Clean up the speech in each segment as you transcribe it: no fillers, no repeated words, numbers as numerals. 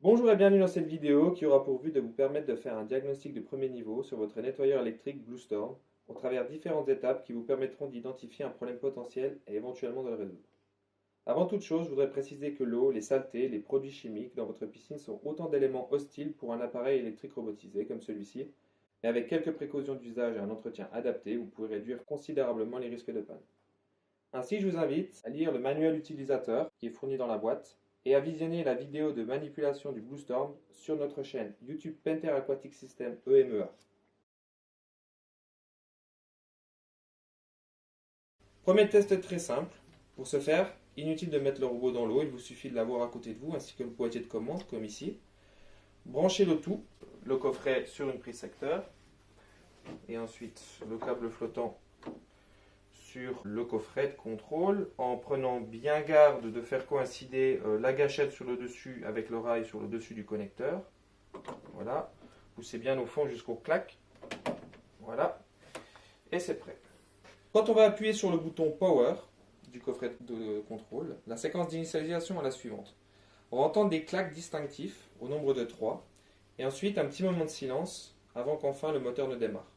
Bonjour et bienvenue dans cette vidéo qui aura pour but de vous permettre de faire un diagnostic de premier niveau sur votre nettoyeur électrique Bluestorm au travers différentes étapes qui vous permettront d'identifier un problème potentiel et éventuellement de le résoudre. Avant toute chose, je voudrais préciser que l'eau, les saletés, les produits chimiques dans votre piscine sont autant d'éléments hostiles pour un appareil électrique robotisé comme celui-ci, mais avec quelques précautions d'usage et un entretien adapté, vous pourrez réduire considérablement les risques de panne. Ainsi, je vous invite à lire le manuel utilisateur qui est fourni dans la boîte et à visionner la vidéo de manipulation du Bluestorm sur notre chaîne YouTube Pentair Aquatic System EMEA. Premier test très simple. Pour ce faire, inutile de mettre le robot dans l'eau, il vous suffit de l'avoir à côté de vous ainsi que le boîtier de commande comme ici. Branchez le tout, le coffret sur une prise secteur et ensuite le câble flottant sur le coffret de contrôle en prenant bien garde de faire coïncider la gâchette sur le dessus avec le rail sur le dessus du connecteur. Voilà, poussez bien au fond jusqu'au clac. Voilà, et c'est prêt. Quand on va appuyer sur le bouton Power du coffret de contrôle, la séquence d'initialisation est la suivante. On va entendre des claques distinctifs au nombre de 3 et ensuite un petit moment de silence avant qu'enfin le moteur ne démarre.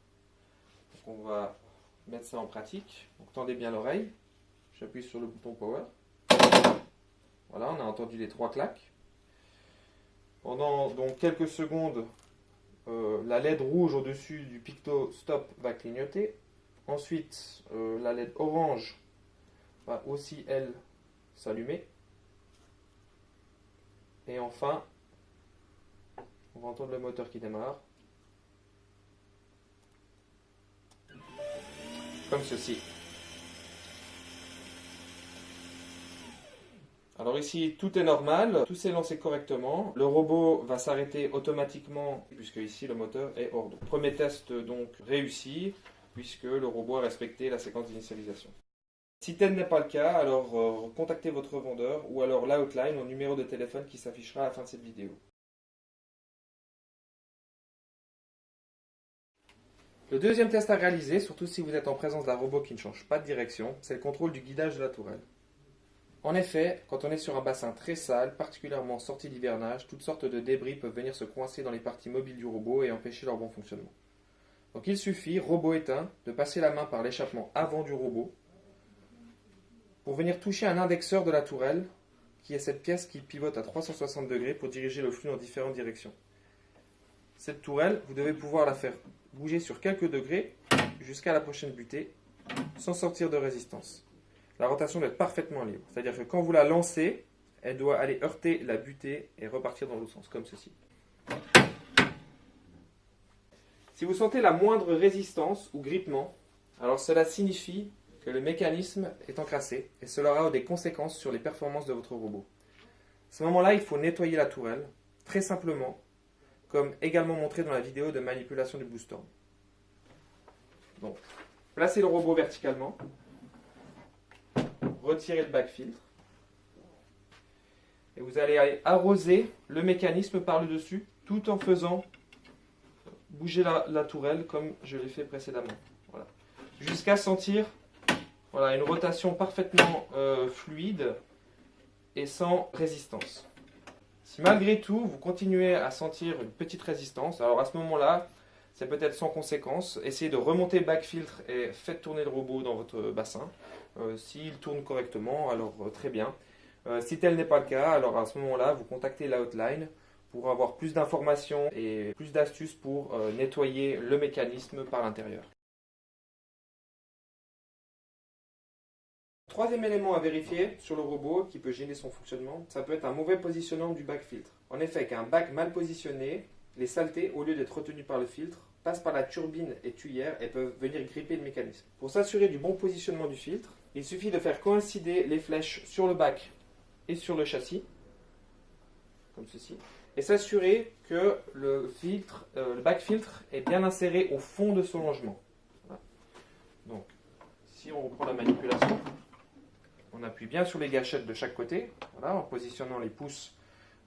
Donc on va mettre ça en pratique. Donc tendez bien l'oreille. J'appuie sur le bouton Power. Voilà, on a entendu les 3 claques. Pendant donc quelques secondes, la LED rouge au-dessus du picto Stop va clignoter. Ensuite, la LED orange va aussi, elle, s'allumer. Et enfin, on va entendre le moteur qui démarre. Comme ceci. Alors ici, tout est normal, tout s'est lancé correctement. Le robot va s'arrêter automatiquement puisque ici le moteur est hors d'eau. Premier test donc réussi puisque le robot a respecté la séquence d'initialisation. Si tel n'est pas le cas, alors contactez votre vendeur ou alors l'outline au numéro de téléphone qui s'affichera à la fin de cette vidéo. Le deuxième test à réaliser, surtout si vous êtes en présence d'un robot qui ne change pas de direction, c'est le contrôle du guidage de la tourelle. En effet, quand on est sur un bassin très sale, particulièrement sorti d'hivernage, toutes sortes de débris peuvent venir se coincer dans les parties mobiles du robot et empêcher leur bon fonctionnement. Donc il suffit, robot éteint, de passer la main par l'échappement avant du robot pour venir toucher un indexeur de la tourelle, qui est cette pièce qui pivote à 360 degrés pour diriger le flux dans différentes directions. Cette tourelle, vous devez pouvoir la faire bouger sur quelques degrés jusqu'à la prochaine butée sans sortir de résistance. La rotation doit être parfaitement libre, c'est-à-dire que quand vous la lancez, elle doit aller heurter la butée et repartir dans l'autre sens, comme ceci. Si vous sentez la moindre résistance ou grippement, alors cela signifie que le mécanisme est encrassé et cela aura des conséquences sur les performances de votre robot. À ce moment-là, il faut nettoyer la tourelle, très simplement, comme également montré dans la vidéo de manipulation du Bluestorm. Donc, placez le robot verticalement, retirez le bac filtre, et vous allez aller arroser le mécanisme par le dessus, tout en faisant bouger la tourelle comme je l'ai fait précédemment. Voilà. Jusqu'à sentir une rotation parfaitement fluide et sans résistance. Si malgré tout, vous continuez à sentir une petite résistance, alors à ce moment-là, c'est peut-être sans conséquence. Essayez de remonter le bac filtre et faites tourner le robot dans votre bassin. S'il tourne correctement, alors très bien. Si tel n'est pas le cas, alors à ce moment-là, vous contactez l'outline pour avoir plus d'informations et plus d'astuces pour nettoyer le mécanisme par l'intérieur. Troisième élément à vérifier sur le robot qui peut gêner son fonctionnement, ça peut être un mauvais positionnement du bac filtre. En effet, qu'un bac mal positionné, les saletés, au lieu d'être retenues par le filtre, passent par la turbine et tuyère et peuvent venir gripper le mécanisme. Pour s'assurer du bon positionnement du filtre, il suffit de faire coïncider les flèches sur le bac et sur le châssis, comme ceci, et s'assurer que le bac filtre est bien inséré au fond de son logement. Voilà. Donc, si on reprend la manipulation, on appuie bien sur les gâchettes de chaque côté, voilà, en positionnant les pouces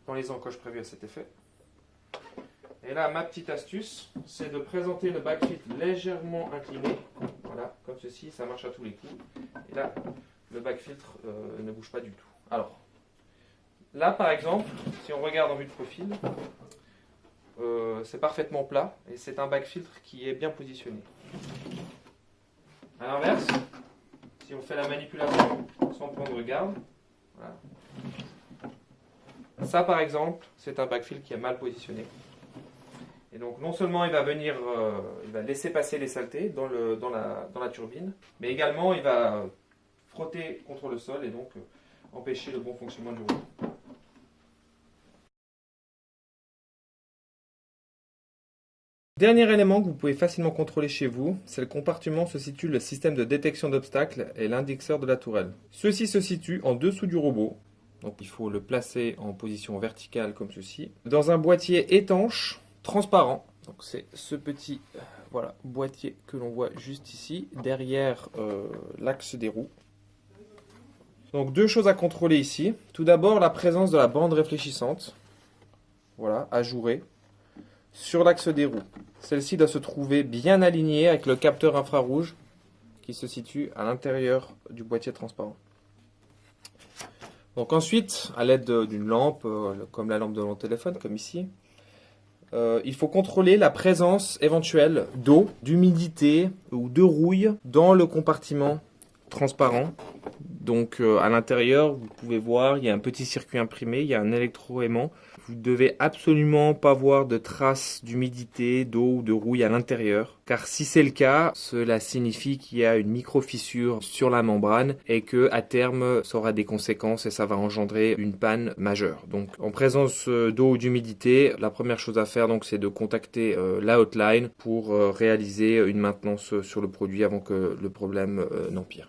dans les encoches prévues à cet effet. Et là, ma petite astuce, c'est de présenter le back filtre légèrement incliné, voilà, comme ceci, ça marche à tous les coups. Et là, le back filtre ne bouge pas du tout. Alors, Là, par exemple, si on regarde en vue de profil, c'est parfaitement plat et c'est un bac filtre qui est bien positionné. A l'inverse, si on fait la manipulation sans prendre garde, voilà. Ça par exemple, c'est un bac filtre qui est mal positionné. Et donc non seulement il va venir, il va laisser passer les saletés dans la turbine, mais également il va frotter contre le sol et donc empêcher le bon fonctionnement du robot. Dernier élément que vous pouvez facilement contrôler chez vous, c'est le compartiment où se situe le système de détection d'obstacles et l'indexeur de la tourelle. Ceci se situe en dessous du robot, donc il faut le placer en position verticale comme ceci, dans un boîtier étanche, transparent. Donc c'est ce petit voilà, boîtier que l'on voit juste ici, derrière l'axe des roues. Donc deux choses à contrôler ici. Tout d'abord la présence de la bande réfléchissante, voilà, ajourée, sur l'axe des roues. Celle-ci doit se trouver bien alignée avec le capteur infrarouge qui se situe à l'intérieur du boîtier transparent. Donc ensuite, à l'aide d'une lampe, comme la lampe de mon téléphone, comme ici, il faut contrôler la présence éventuelle d'eau, d'humidité ou de rouille dans le compartiment transparent. Donc à l'intérieur, vous pouvez voir, il y a un petit circuit imprimé, il y a un électroaimant. Vous ne devez absolument pas voir de traces d'humidité, d'eau ou de rouille à l'intérieur. Car si c'est le cas, cela signifie qu'il y a une micro-fissure sur la membrane et que à terme, ça aura des conséquences et ça va engendrer une panne majeure. Donc en présence d'eau ou d'humidité, la première chose à faire donc c'est de contacter la hotline pour réaliser une maintenance sur le produit avant que le problème n'empire.